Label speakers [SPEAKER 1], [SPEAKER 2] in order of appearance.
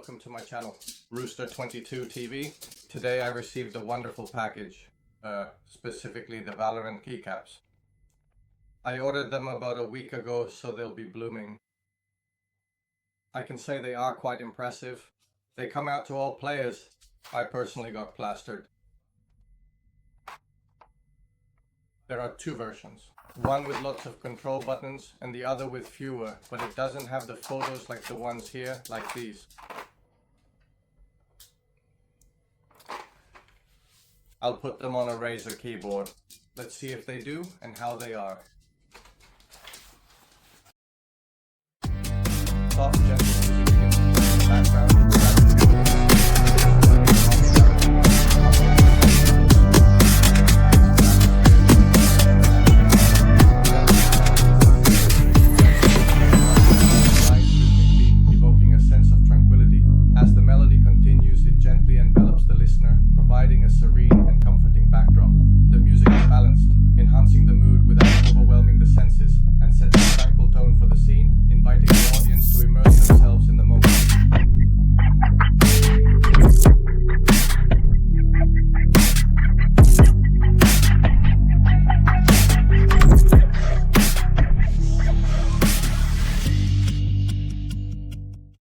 [SPEAKER 1] welcome to my channel, Rooster22 TV. Today I received a wonderful package, specifically the Valorant keycaps. I ordered them about a week ago, so they'll be blooming. I can say they are quite impressive. They come out to all players. I personally got plastered. There are two versions. One with lots of control buttons and the other with fewer, but it doesn't have the photos like the ones here, like these. I'll put them on a Razer keyboard. Let's see if they do and how they are.